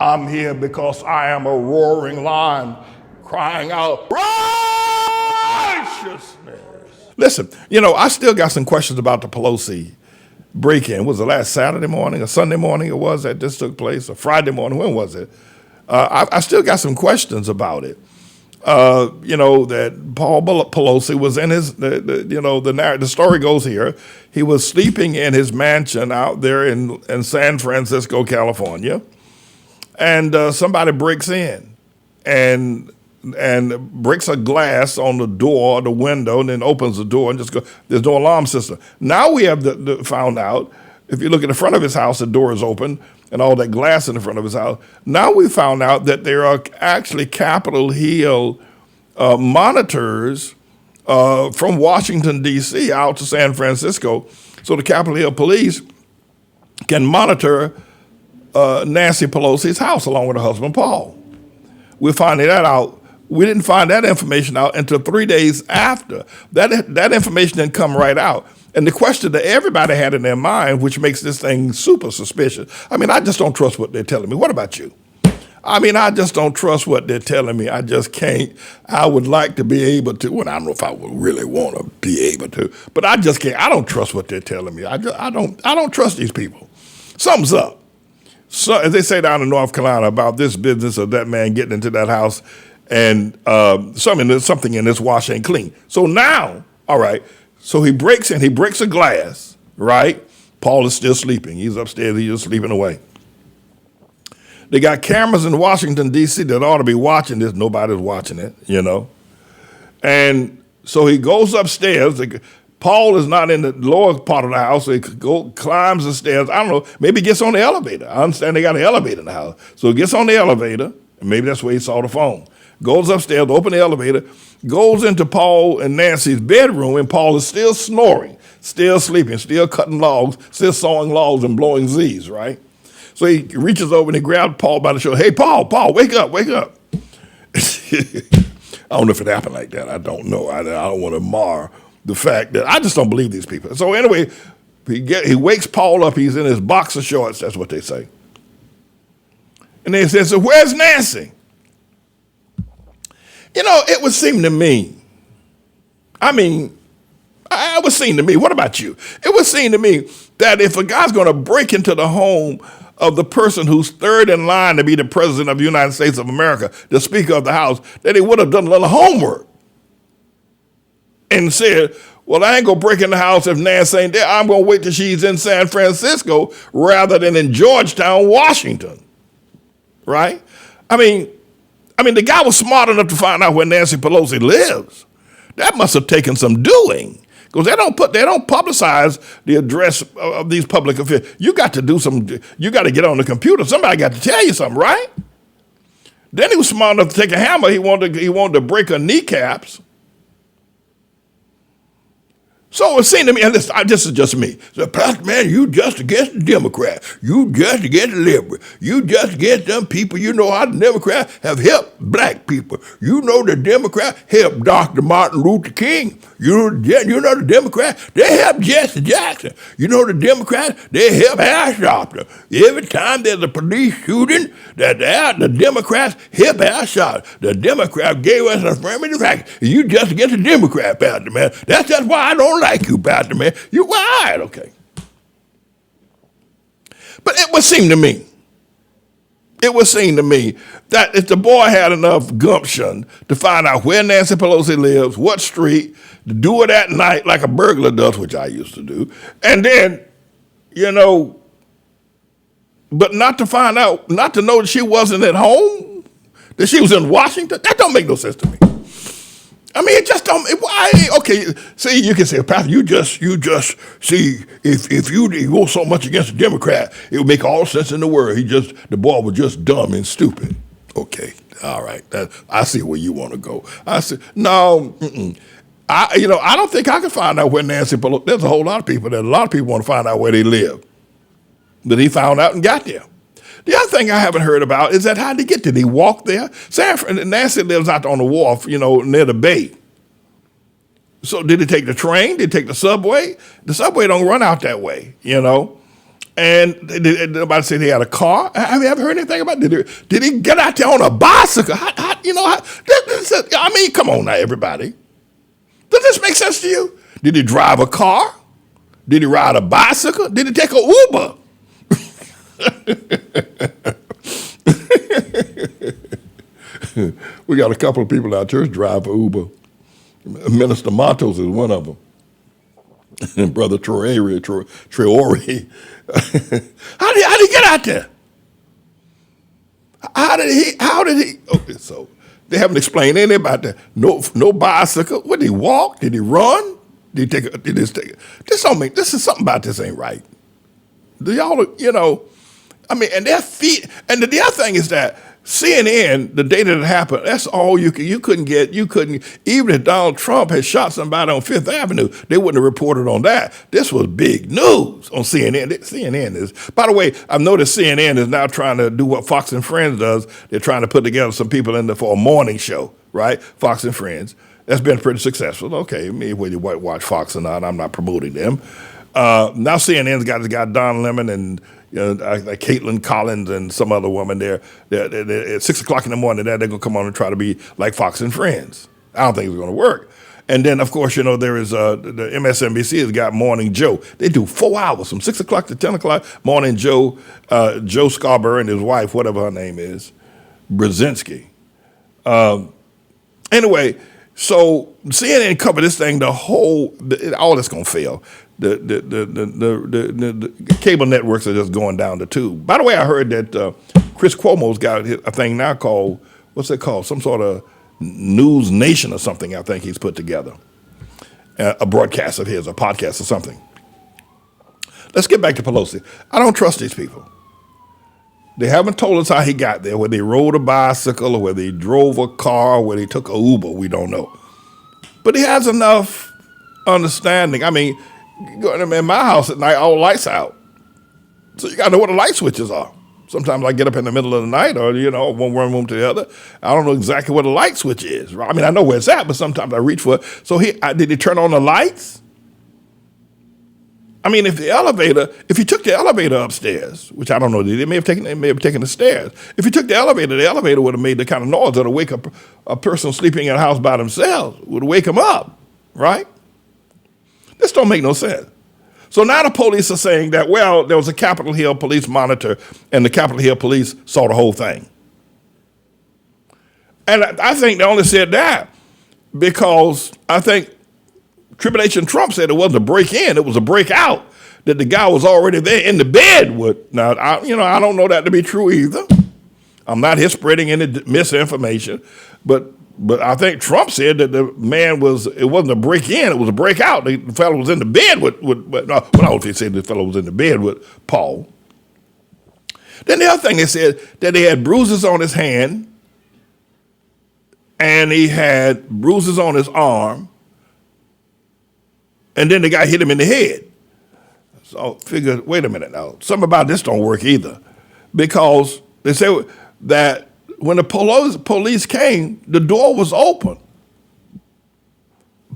I'm here because I am a roaring lion crying out righteousness. Listen, I still got some questions about the Pelosi break-in. Was it last Saturday morning or Sunday morning it was that this took place, or Friday morning? When was it? I still got some questions about it. That Paul Pelosi was in the story goes here, he was sleeping in his mansion out there in San Francisco, California, and somebody breaks in and breaks a glass on the door, the window, and then opens the door and there's no alarm system. Now we have found out, if you look at the front of his house, the door is open and all that glass in the front of his house. Now we found out that there are actually Capitol Hill monitors from Washington, D.C. out to San Francisco, so the Capitol Hill police can monitor Nancy Pelosi's house along with her husband, Paul. We're finding that out. We didn't find that information out until 3 days after. That information didn't come right out. And the question that everybody had in their mind, which makes this thing super suspicious, I just don't trust what they're telling me. What about you? I just don't trust what they're telling me. I just can't. I would like to be able to, well, I don't know if I would really want to be able to, but I just can't. I don't trust what they're telling me. I don't trust these people. Something's up. So, as they say down in North Carolina about this business of that man getting into that house and something in this wash ain't clean. So now, all right, so he breaks in, he breaks a glass, right? Paul is still sleeping. He's upstairs, he's just sleeping away. They got cameras in Washington, D.C. that ought to be watching this. Nobody's watching it, And so he goes upstairs. Paul is not in the lower part of the house, so he climbs the stairs. I don't know, maybe he gets on the elevator. I understand they got an elevator in the house. So he gets on the elevator, and maybe that's where he saw the phone. Goes upstairs, open the elevator, goes into Paul and Nancy's bedroom, and Paul is still snoring, still sleeping, still cutting logs, still sawing logs and blowing Z's, right? So he reaches over and he grabs Paul by the shoulder. Hey, Paul, wake up. I don't know if it happened like that. I don't know. I don't want to mar the fact that I just don't believe these people. So anyway, he wakes Paul up. He's in his boxer shorts. That's what they say. And they say, so where's Nancy? It would seem to me, it would seem to me, what about you? It would seem to me that if a guy's going to break into the home of the person who's third in line to be the president of the United States of America, the Speaker of the House, that he would have done a little homework and said, well, I ain't going to break in the house if Nancy ain't there. I'm going to wait till she's in San Francisco rather than in Georgetown, Washington, right? The guy was smart enough to find out where Nancy Pelosi lives. That must have taken some doing, because they don't publicize the address of these public officials. You got to you got to get on the computer. Somebody got to tell you something, right? Then he was smart enough to take a hammer. He wanted to break her kneecaps. So it seemed to me, and this is just me. So, Pastor, man, you just against the Democrat. You just against the liberal. You just against them people. You know how the Democrats have helped black people. You know the Democrats helped Dr. Martin Luther King. You know the Democrats, they helped Jesse Jackson. You know the Democrats, they help Al Sharpton. Every time there's a police shooting, the Democrats help Al Sharpton. The Democrats gave us an affirmative action. You just against the Democrat, Pastor, man. That's just why I don't like you, Pastor, man. You all right, okay. But it would seem to me that if the boy had enough gumption to find out where Nancy Pelosi lives, what street, to do it at night like a burglar does, which I used to do, and then, but not to find out, not to know that she wasn't at home, that she was in Washington, that don't make no sense to me. It just don't. Why? Okay, see, you can say, Pastor, you just see if you go so much against the Democrat, it would make all sense in the world. The boy was just dumb and stupid. Okay, all right, I see where you want to go. I see. No, I don't think I can find out where Nancy Pelosi. There's a whole lot of people want to find out where they live, but he found out and got there. The other thing I haven't heard about is that how did he get there? Did he walk there? Nancy lives out on the wharf, near the bay. So did he take the train? Did he take the subway? The subway don't run out that way, And nobody said he had a car. Have you ever heard anything about it? Did he get out there on a bicycle? I mean, come on now, everybody. Does this make sense to you? Did he drive a car? Did he ride a bicycle? Did he take an Uber? We got a couple of people in our church drive for Uber. Minister Matos is one of them. And Brother Traore. How did he get out there? How did he? Okay, so they haven't explained anything about that. No bicycle. What, did he walk? Did he run? Did he take a, this is something about this ain't right. Do y'all, I mean, and their feet, and the other thing is that CNN, the day that it happened, that's all you couldn't, even if Donald Trump had shot somebody on Fifth Avenue, they wouldn't have reported on that. This was big news on CNN. CNN is, by the way, I've noticed CNN is now trying to do what Fox and Friends does. They're trying to put together some people in there for a morning show, right? Fox and Friends. That's been pretty successful. Okay, maybe whether you watch Fox or not, I'm not promoting them. Now CNN's got this guy Don Lemon and like Caitlin Collins and some other woman there. They're at 6 o'clock in the morning, they're going to come on and try to be like Fox and Friends. I don't think it's going to work. And then, of course, there is the MSNBC has got Morning Joe. They do 4 hours from 6 o'clock to 10 o'clock. Morning Joe, Joe Scarborough and his wife, whatever her name is, Brzezinski. Anyway, so CNN covered this thing, all that's going to fail. The cable networks are just going down the tube. By the way, I heard that Chris Cuomo's got a thing now called, what's it called? Some sort of News Nation or something, I think he's put together. A broadcast of his, a podcast or something. Let's get back to Pelosi. I don't trust these people. They haven't told us how he got there, whether he rode a bicycle or whether he drove a car or whether he took a Uber, we don't know. But he has enough understanding. I mean, in my house at night, all lights out. So you got to know what the light switches are. Sometimes I get up in the middle of the night or, one room to the other. I don't know exactly what a light switch is. I mean, I know where it's at, but sometimes I reach for it. So did he turn on the lights? I mean, if he took the elevator upstairs, which I don't know, they may have taken the stairs. If he took the elevator would have made the kind of noise that would wake up a person sleeping in a house by themselves, would wake them up, right? This don't make no sense. So now the police are saying that, well, there was a Capitol Hill police monitor and the Capitol Hill police saw the whole thing. And I think they only said that because I think Tribulation Trump said it wasn't a break-in, it was a break-out, that the guy was already there in the bed with. Now, I don't know that to be true either. I'm not here spreading any misinformation, but I think Trump said that the man it wasn't a break-in, it was a break-out. The fellow was in the bed with I don't know if he said the fellow was in the bed with Paul. Then the other thing they said, that he had bruises on his hand, and he had bruises on his arm, and then the guy hit him in the head. So figure, wait a minute now, something about this don't work either. Because they say that when the police came, the door was open.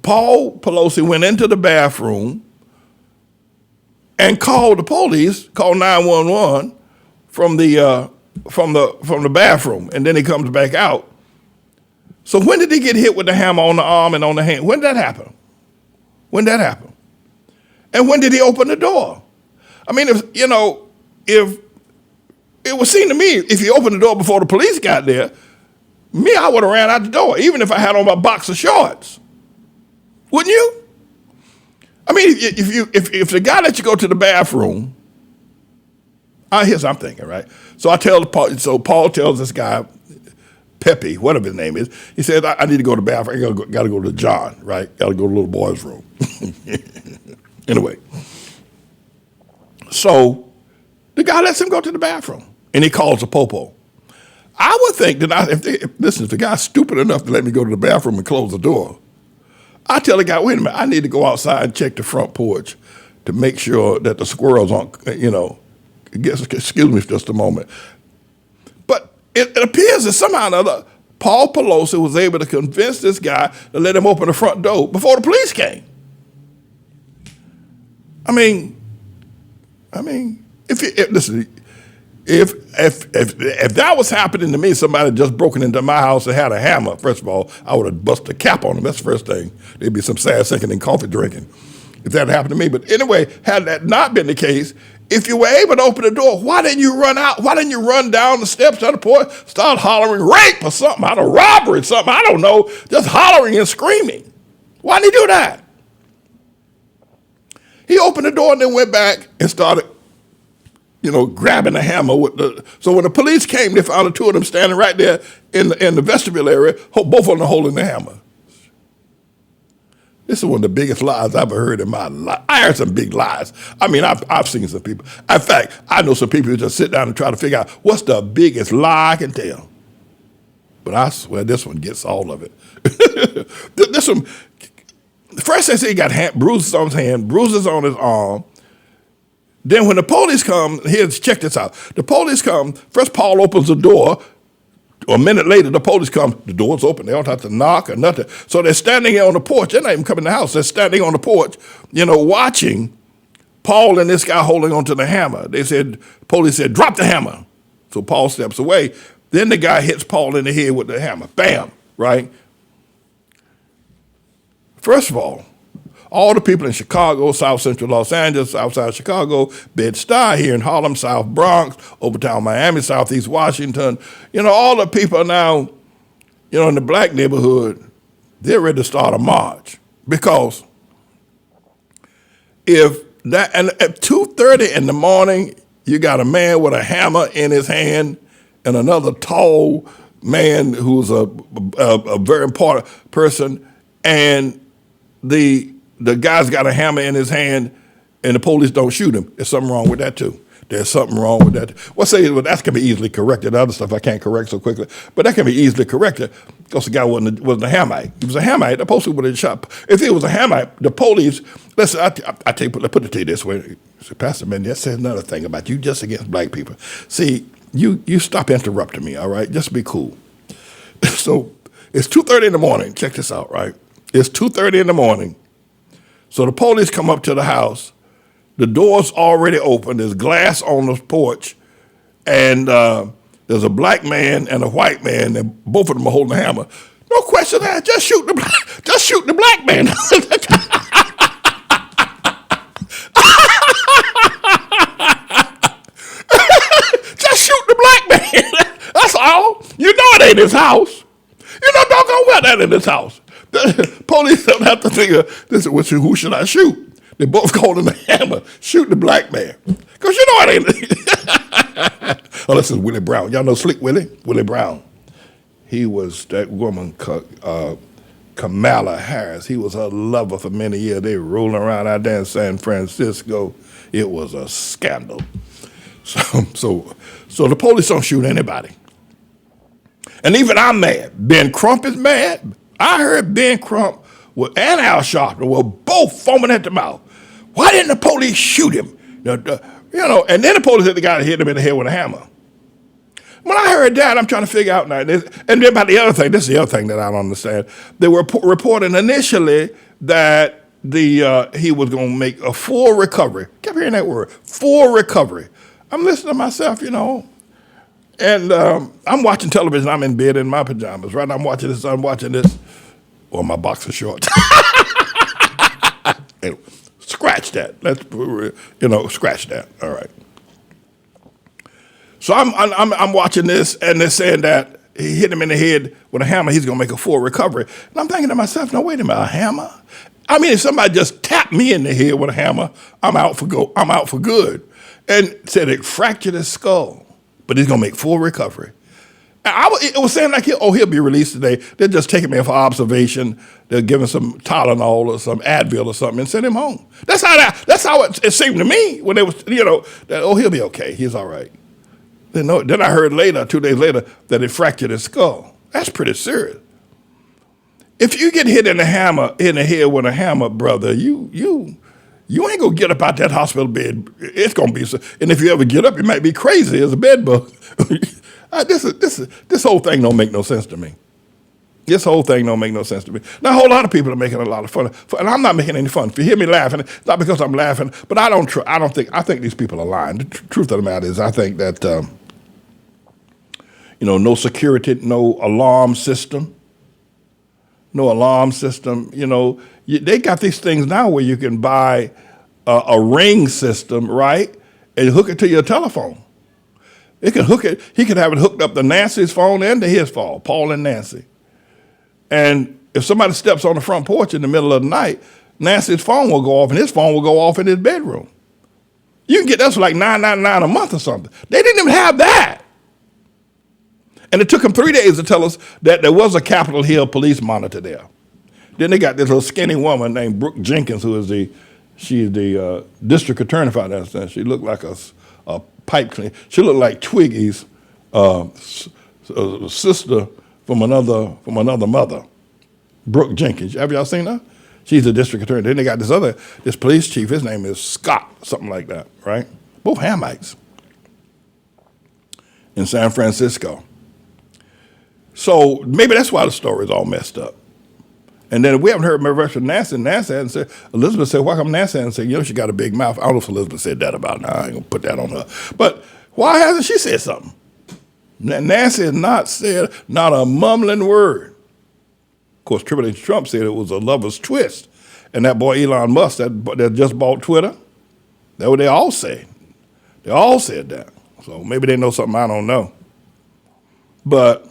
Paul Pelosi went into the bathroom and called the police, called 911 from the bathroom, and then he comes back out. So when did he get hit with the hammer on the arm and on the hand? When did that happen? And when did he open the door? I mean, if it would seem to me, if he opened the door before the police got there, I would have ran out the door, even if I had on my boxer shorts. Wouldn't you? I mean, if the guy lets you go to the bathroom, here's what I'm thinking, right? So Paul tells this guy, Pepe, whatever his name is, he says, I need to go to the bathroom. I got to go to John, right? Got to go to the little boy's room. Anyway, so the guy lets him go to the bathroom, and he calls a popo. I would think that if the guy's stupid enough to let me go to the bathroom and close the door, I tell the guy, wait a minute, I need to go outside and check the front porch to make sure that the squirrels aren't, excuse me for just a moment. But it appears that somehow or another, Paul Pelosi was able to convince this guy to let him open the front door before the police came. I mean, Listen, if that was happening to me, somebody just broken into my house and had a hammer, first of all, I would have busted a cap on them. That's the first thing. There'd be some sad sinking and coffee drinking if that happened to me. But anyway, had that not been the case, if you were able to open the door, why didn't you run out? Why didn't you run down the steps of the porch, start hollering rape or something, out of robbery or something? I don't know, just hollering and screaming. Why didn't he do that? He opened the door and then went back and started, grabbing the hammer. So when the police came, they found the two of them standing right there in the vestibule area, both of them holding the hammer. This is one of the biggest lies I've ever heard in my life. I heard some big lies. I mean, I've seen some people. In fact, I know some people who just sit down and try to figure out what's the biggest lie I can tell. But I swear this one gets all of it. This one, first they say he got bruises on his hand, bruises on his arm. Then when the police come, check this out. The police come, first Paul opens the door. A minute later, the police come, the door's open. They don't have to knock or nothing. So they're standing here on the porch. They're not even coming in the house. They're standing on the porch, watching Paul and this guy holding onto the hammer. Police said, drop the hammer. So Paul steps away. Then the guy hits Paul in the head with the hammer. Bam, right? First of all the people in Chicago, South Central Los Angeles, outside Chicago, Bed-Stuy, here in Harlem, South Bronx, Overtown Miami, Southeast Washington, all the people now, in the black neighborhood, they're ready to start a march. Because at 2:30 in the morning, you got a man with a hammer in his hand and another tall man who's a very important person, and the guy's got a hammer in his hand, and the police don't shoot him. There's something wrong with that, too. There's something wrong with that. Well, that can be easily corrected. Other stuff I can't correct so quickly. But that can be easily corrected because the guy wasn't a Hamite. He was a Hamite. The police would have shot. If it was a Hamite, the police, listen, I tell you, put it to you this way. Pastor Man, that says another thing about you just against black people. See, you stop interrupting me, all right? Just be cool. So it's 2:30 in the morning. Check this out, right? It's 2:30 in the morning. So the police come up to the house. The door's already open. There's glass on the porch. And there's a black man and a white man, and both of them are holding a hammer. No question asked. Just shoot the black man. Just shoot the black man. That's all. You know it ain't his house. You know doggone well that ain't his house. The police don't have to figure, who should I shoot? They both holding the hammer. Shoot the black man. Because you know it ain't. Oh, this is Willie Brown. Y'all know Slick Willie? Willie Brown. He was that woman, Kamala Harris. He was her lover for many years. They were rolling around out there in San Francisco. It was a scandal. So the police don't shoot anybody. And even I'm mad. Ben Crump is mad. I heard Ben Crump and Al Sharpton were both foaming at the mouth. Why didn't the police shoot him? And then the police hit the guy that hit him in the head with a hammer. When I heard that, I'm trying to figure out now. And then about the other thing, this is the other thing that I don't understand. They were reporting initially that he was going to make a full recovery. Kept hearing that word, full recovery. I'm listening to myself, and I'm watching television. I'm in bed in my pajamas, right? I'm watching this, or my boxer shorts. Anyway, scratch that. Scratch that. All right. So I'm watching this, and they're saying that he hit him in the head with a hammer. He's going to make a full recovery. And I'm thinking to myself, no, wait a minute, a hammer? I mean, if somebody just tapped me in the head with a hammer, I'm out for good. And said it fractured his skull, but he's going to make full recovery. It was saying like, he'll be released today. They're just taking him for observation. They're giving some Tylenol or some Advil or something and send him home. That's how it seemed to me when they was, that, he'll be okay. He's all right. Then I heard later, 2 days later, that it fractured his skull. That's pretty serious. If you get hit in the head with a hammer, brother, you ain't gonna get up out that hospital bed. It's gonna be, and if you ever get up, you might be crazy as a bed bug. This whole thing don't make no sense to me. This whole thing don't make no sense to me. Now, a whole lot of people are making a lot of fun, and I'm not making any fun. If you hear me laughing, it's not because I'm laughing, but I think these people are lying. The truth of the matter is, I think that, no security, no alarm system. They got these things now where you can buy a ring system, right, and hook it to your telephone. It can hook it. He could have it hooked up to Nancy's phone and to his phone, Paul and Nancy. And if somebody steps on the front porch in the middle of the night, Nancy's phone will go off and his phone will go off in his bedroom. You can get that for like $9.99 a month or something. They didn't even have that. And it took them 3 days to tell us that there was a Capitol Hill police monitor there. Then they got this little skinny woman named Brooke Jenkins, she's the district attorney for that. She looked like a pipe cleaner. She looked like Twiggy's sister from another mother, Brooke Jenkins. Have y'all seen her? She's the district attorney. Then they got this police chief. His name is Scott, something like that, right? Both Hamites in San Francisco. So maybe that's why the story is all messed up. And then we haven't heard my verse from Nancy. Nancy hadn't said, Elizabeth said, why come Nancy hadn't said, she got a big mouth? I don't know if Elizabeth said that about her. I ain't going to put that on her. But why hasn't she said something? Nancy has not said not a mumbling word. Of course, Triple H Trump said it was a lover's twist. And that boy Elon Musk that just bought Twitter, that's what they all say. They all said that. So maybe they know something I don't know. But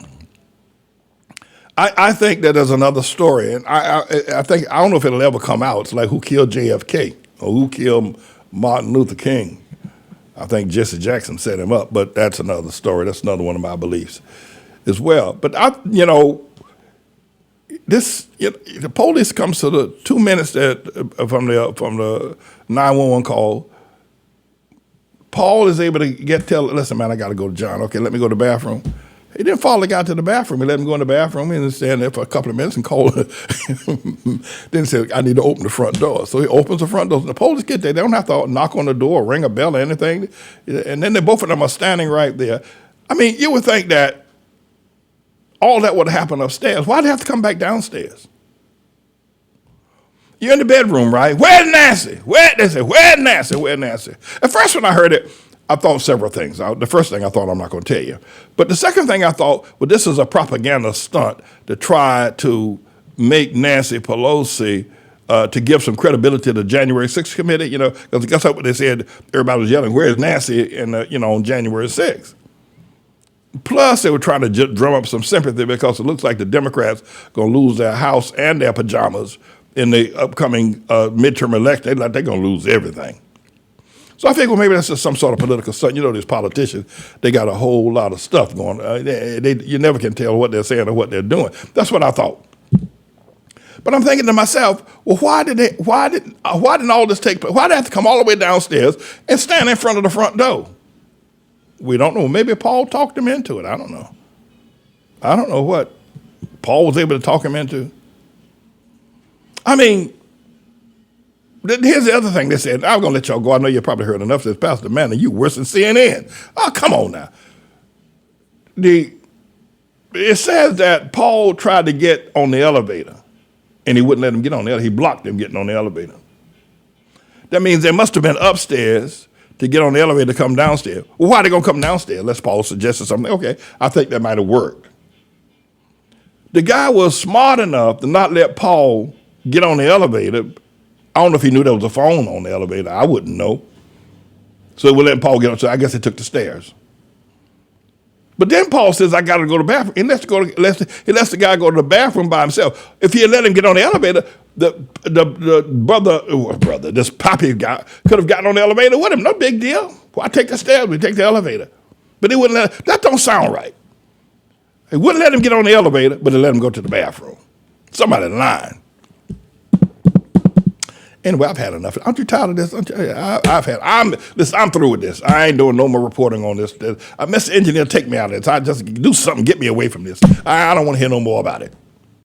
I think that there's another story, and I don't know if it'll ever come out. It's like who killed JFK or who killed Martin Luther King. I think Jesse Jackson set him up, but that's another story. That's another one of my beliefs as well. But the police comes to the 2 minutes from the 911 call. Paul is able to listen, man, I got to go to John. Okay, let me go to the bathroom. He didn't follow the guy to the bathroom. He let him go in the bathroom and stand there for a couple of minutes and call. Then he said, I need to open the front door. So he opens the front door. The police get there. They don't have to knock on the door or ring a bell or anything. And then both of them are standing right there. I mean, you would think that all that would happen upstairs. Why'd they have to come back downstairs? You're in the bedroom, right? Where's Nancy? Where's Nancy? Where's Nancy? At first when I heard it, I thought several things. The first thing I thought, I'm not going to tell you. But the second thing I thought, well, this is a propaganda stunt to try to make Nancy Pelosi to give some credibility to the January 6th committee, because guess what they said? Everybody was yelling, where's Nancy on January 6th? Plus, they were trying to drum up some sympathy because it looks like the Democrats are going to lose their House and their pajamas in the upcoming midterm election. They're going to lose everything. So I think, well, maybe that's just some sort of political stunt. These politicians, they got a whole lot of stuff going. You never can tell what they're saying or what they're doing. That's what I thought. But I'm thinking to myself, well, why didn't all this take place? Why did they have to come all the way downstairs and stand in front of the front door? We don't know. Maybe Paul talked him into it. I don't know. I don't know what Paul was able to talk him into. I mean, here's the other thing they said. I'm going to let y'all go. I know you probably heard enough of this, Pastor Manning. You worse than CNN. Oh, come on now. It says that Paul tried to get on the elevator, and he wouldn't let him get on the elevator. He blocked him getting on the elevator. That means they must have been upstairs to get on the elevator to come downstairs. Well, why are they going to come downstairs? Unless Paul suggested something. Okay, I think that might have worked. The guy was smart enough to not let Paul get on the elevator. I don't know if he knew there was a phone on the elevator. I wouldn't know. So we're letting Paul get on. So I guess he took the stairs. But then Paul says, I got to go to the bathroom. He lets the guy go to the bathroom by himself. If he had let him get on the elevator, the brother, this poppy guy, could have gotten on the elevator with him. No big deal. Why take the stairs? We take the elevator. But he wouldn't let him. That don't sound right. He wouldn't let him get on the elevator, but he let him go to the bathroom. Somebody lying. Anyway, I've had enough. Aren't you tired of this? I'm through with this. I ain't doing no more reporting on this. Mr. Engineer, take me out of this. I just do something, get me away from this. I don't want to hear no more about it.